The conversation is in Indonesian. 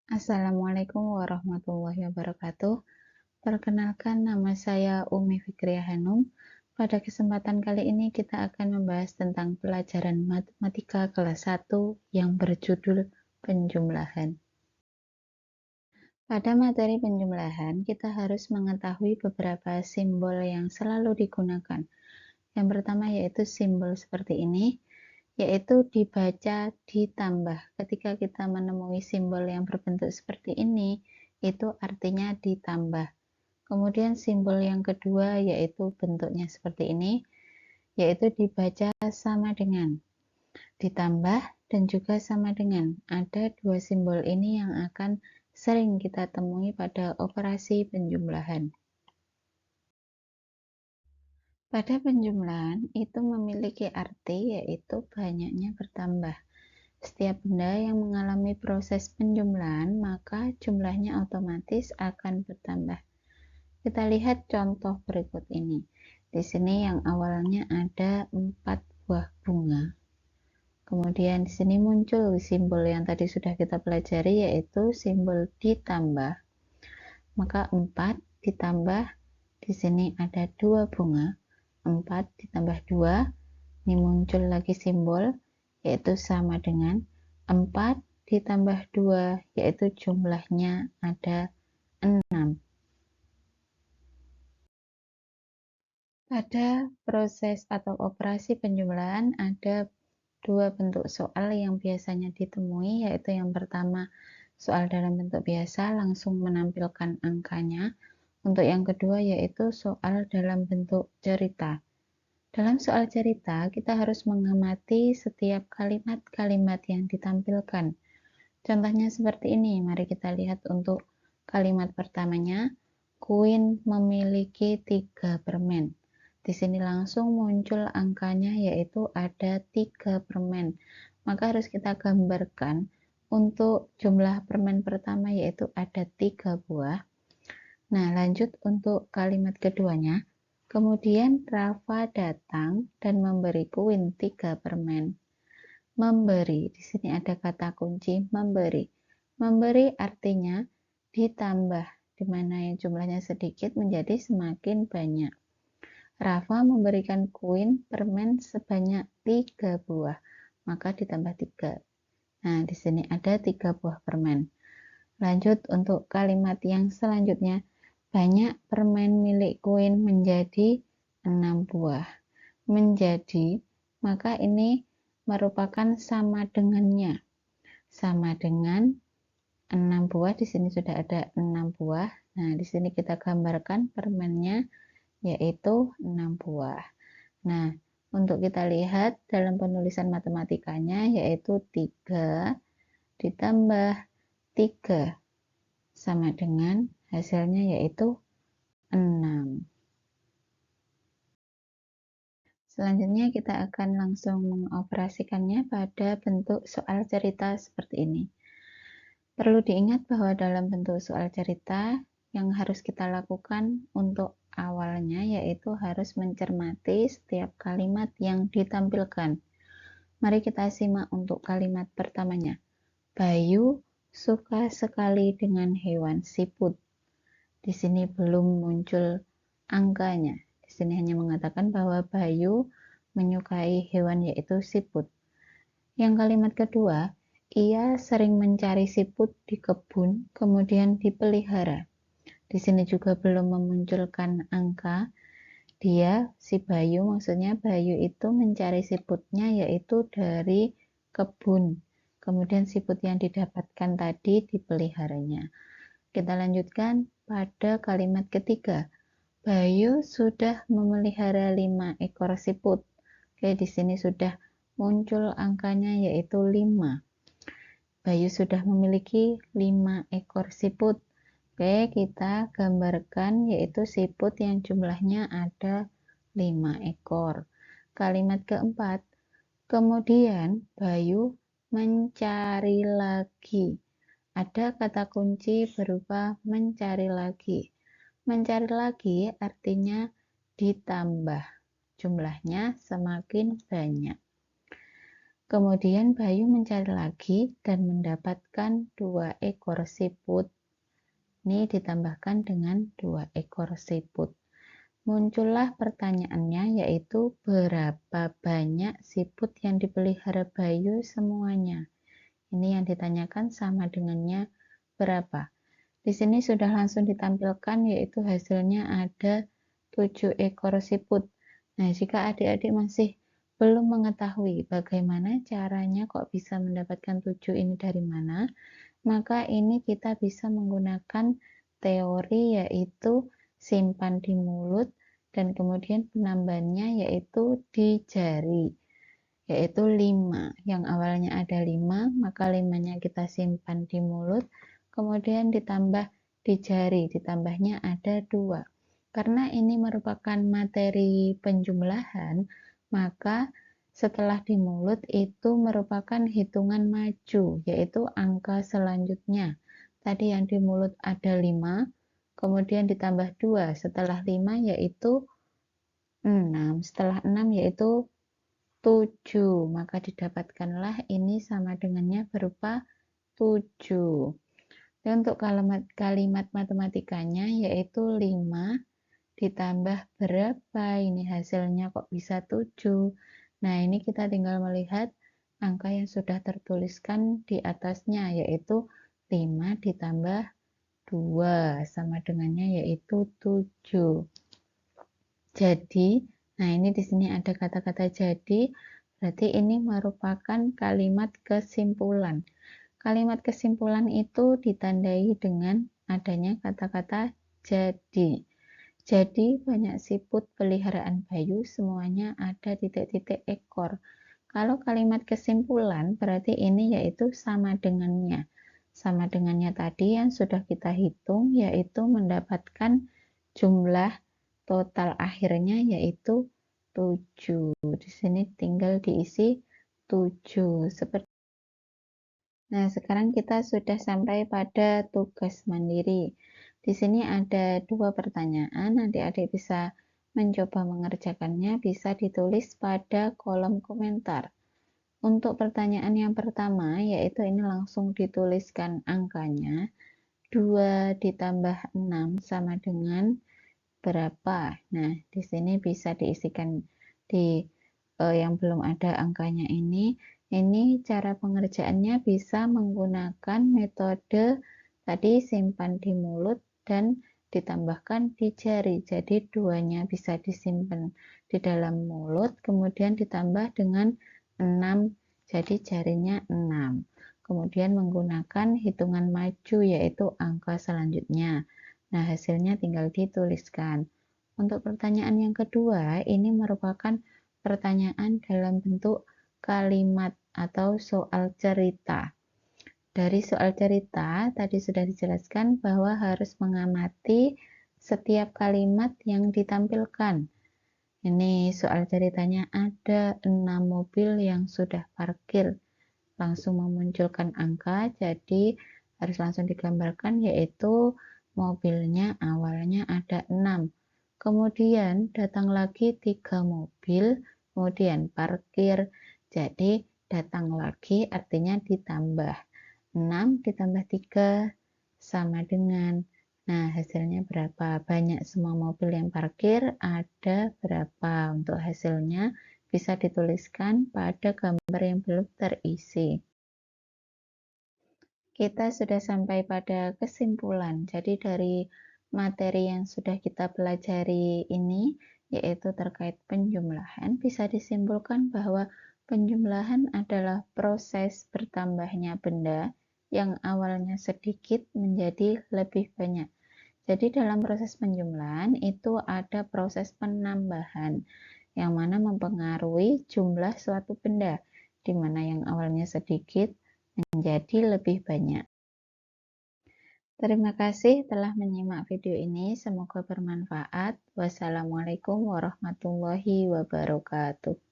Assalamualaikum warahmatullahi wabarakatuh. Perkenalkan, nama saya Umi Fikriah Hanum. Pada kesempatan kali ini kita akan membahas tentang pelajaran matematika kelas 1 yang berjudul penjumlahan. Pada materi penjumlahan, kita harus mengetahui beberapa simbol yang selalu digunakan. Yang pertama yaitu simbol seperti ini, yaitu dibaca ditambah. Ketika kita menemui simbol yang berbentuk seperti ini, itu artinya ditambah. Kemudian simbol yang kedua yaitu bentuknya seperti ini, yaitu dibaca sama dengan, ditambah, dan juga sama dengan. Ada dua simbol ini yang akan sering kita temui pada operasi penjumlahan. Pada penjumlahan itu memiliki arti yaitu banyaknya bertambah. Setiap benda yang mengalami proses penjumlahan, maka jumlahnya otomatis akan bertambah. Kita lihat contoh berikut ini. Di sini yang awalnya ada 4 buah bunga. Kemudian di sini muncul simbol yang tadi sudah kita pelajari yaitu simbol ditambah. Maka 4 ditambah, di sini ada 2 bunga. 4 ditambah 2, ini muncul lagi simbol yaitu sama dengan 4 ditambah 2, yaitu jumlahnya ada 6. Pada proses atau operasi penjumlahan ada dua bentuk soal yang biasanya ditemui, yaitu yang pertama soal dalam bentuk biasa langsung menampilkan angkanya. Untuk yang kedua yaitu soal dalam bentuk cerita. Dalam soal cerita, kita harus mengamati setiap kalimat-kalimat yang ditampilkan. Contohnya seperti ini, mari kita lihat untuk kalimat pertamanya, Queen memiliki 3 permen. Di sini langsung muncul angkanya yaitu ada 3 permen. Maka harus kita gambarkan untuk jumlah permen pertama yaitu ada 3 buah. Nah, lanjut untuk kalimat keduanya. Kemudian Rafa datang dan memberi Queen 3 permen. Memberi, di sini ada kata kunci memberi. Memberi artinya ditambah, di mana yang jumlahnya sedikit menjadi semakin banyak. Rafa memberikan Queen permen sebanyak 3 buah, maka ditambah 3. Nah, di sini ada 3 buah permen. Lanjut untuk kalimat yang selanjutnya. Banyak permen milik Queen menjadi 6 buah. Menjadi, maka ini merupakan sama dengannya. Sama dengan 6 buah, di sini sudah ada 6 buah. Nah, di sini kita gambarkan permennya yaitu 6 buah. Nah, untuk kita lihat dalam penulisan matematikanya yaitu 3 ditambah 3 sama dengan hasilnya yaitu 6. Selanjutnya kita akan langsung mengoperasikannya pada bentuk soal cerita seperti ini. Perlu diingat bahwa dalam bentuk soal cerita yang harus kita lakukan untuk awalnya yaitu harus mencermati setiap kalimat yang ditampilkan. Mari kita simak untuk kalimat pertamanya. Bayu suka sekali dengan hewan siput. Di sini belum muncul angkanya. Di sini hanya mengatakan bahwa Bayu menyukai hewan yaitu siput. Yang kalimat kedua, ia sering mencari siput di kebun, kemudian dipelihara. Di sini juga belum memunculkan angka. Dia, si Bayu, maksudnya Bayu itu mencari siputnya yaitu dari kebun. Kemudian siput yang didapatkan tadi dipeliharanya. Kita lanjutkan pada kalimat ketiga. Bayu sudah memelihara 5 ekor siput. Oke, di sini sudah muncul angkanya yaitu 5. Bayu sudah memiliki 5 ekor siput. Oke, kita gambarkan yaitu siput yang jumlahnya ada 5 ekor. Kalimat keempat, kemudian Bayu mencari lagi. Ada kata kunci berupa mencari lagi. Mencari lagi artinya ditambah. Jumlahnya semakin banyak. Kemudian Bayu mencari lagi dan mendapatkan 2 ekor siput. Ini ditambahkan dengan 2 ekor siput. Muncullah pertanyaannya, yaitu berapa banyak siput yang dipelihara Bayu semuanya. Ini yang ditanyakan sama dengannya berapa. Di sini sudah langsung ditampilkan, yaitu hasilnya ada 7 ekor siput. Nah, jika adik-adik masih belum mengetahui bagaimana caranya kok bisa mendapatkan 7 ini dari mana, maka ini kita bisa menggunakan teori, yaitu simpan di mulut dan kemudian penambahannya yaitu di jari, yaitu 5. Yang awalnya ada 5, maka 5-nya kita simpan di mulut, kemudian ditambah di jari, ditambahnya ada 2. Karena ini merupakan materi penjumlahan, maka setelah di mulut itu merupakan hitungan maju, yaitu angka selanjutnya. Tadi yang di mulut ada 5, kemudian ditambah 2 setelah 5 yaitu 6, setelah 6 yaitu 7, maka didapatkanlah ini sama dengannya berupa 7. Dan untuk kalimat matematikanya yaitu 5 ditambah berapa, ini hasilnya kok bisa 7. Nah, ini kita tinggal melihat angka yang sudah tertuliskan di atasnya, yaitu 5 ditambah 2 sama dengannya yaitu 7. Jadi, nah ini di sini ada kata-kata jadi, berarti ini merupakan kalimat kesimpulan. Kalimat kesimpulan itu ditandai dengan adanya kata-kata jadi. Jadi banyak siput peliharaan Bayu semuanya ada titik-titik ekor. Kalau kalimat kesimpulan berarti ini yaitu sama dengannya. Sama dengannya tadi yang sudah kita hitung yaitu mendapatkan jumlah total akhirnya yaitu 7. Di sini tinggal diisi 7 seperti. Nah, sekarang kita sudah sampai pada tugas mandiri. Di sini ada 2 pertanyaan, adik-adik bisa mencoba mengerjakannya, bisa ditulis pada kolom komentar. Untuk pertanyaan yang pertama, yaitu ini langsung dituliskan angkanya, 2 ditambah 6 sama dengan berapa. Nah, di sini bisa diisikan di yang belum ada angkanya ini cara pengerjaannya bisa menggunakan metode tadi simpan di mulut dan ditambahkan di jari. Jadi duanya bisa disimpan di dalam mulut, kemudian ditambah dengan 6, jadi jarinya 6. Kemudian menggunakan hitungan maju yaitu angka selanjutnya. Nah, hasilnya tinggal dituliskan. Untuk pertanyaan yang kedua, ini merupakan pertanyaan dalam bentuk kalimat atau soal cerita. Dari soal cerita, tadi sudah dijelaskan bahwa harus mengamati setiap kalimat yang ditampilkan. Ini soal ceritanya ada 6 mobil yang sudah parkir. Langsung memunculkan angka, jadi harus langsung digambarkan yaitu mobilnya awalnya ada 6. Kemudian datang lagi 3 mobil, kemudian parkir. Jadi datang lagi artinya ditambah. 6 ditambah 3 sama dengan. Nah, hasilnya berapa? Banyak semua mobil yang parkir, ada berapa? Untuk hasilnya bisa dituliskan pada gambar yang belum terisi. Kita sudah sampai pada kesimpulan. Jadi dari materi yang sudah kita pelajari ini, yaitu terkait penjumlahan, bisa disimpulkan bahwa penjumlahan adalah proses bertambahnya benda yang awalnya sedikit menjadi lebih banyak. Jadi dalam proses penjumlahan itu ada proses penambahan yang mana mempengaruhi jumlah suatu benda, di mana yang awalnya sedikit menjadi lebih banyak. Terima kasih telah menyimak video ini, semoga bermanfaat. Wassalamualaikum warahmatullahi wabarakatuh.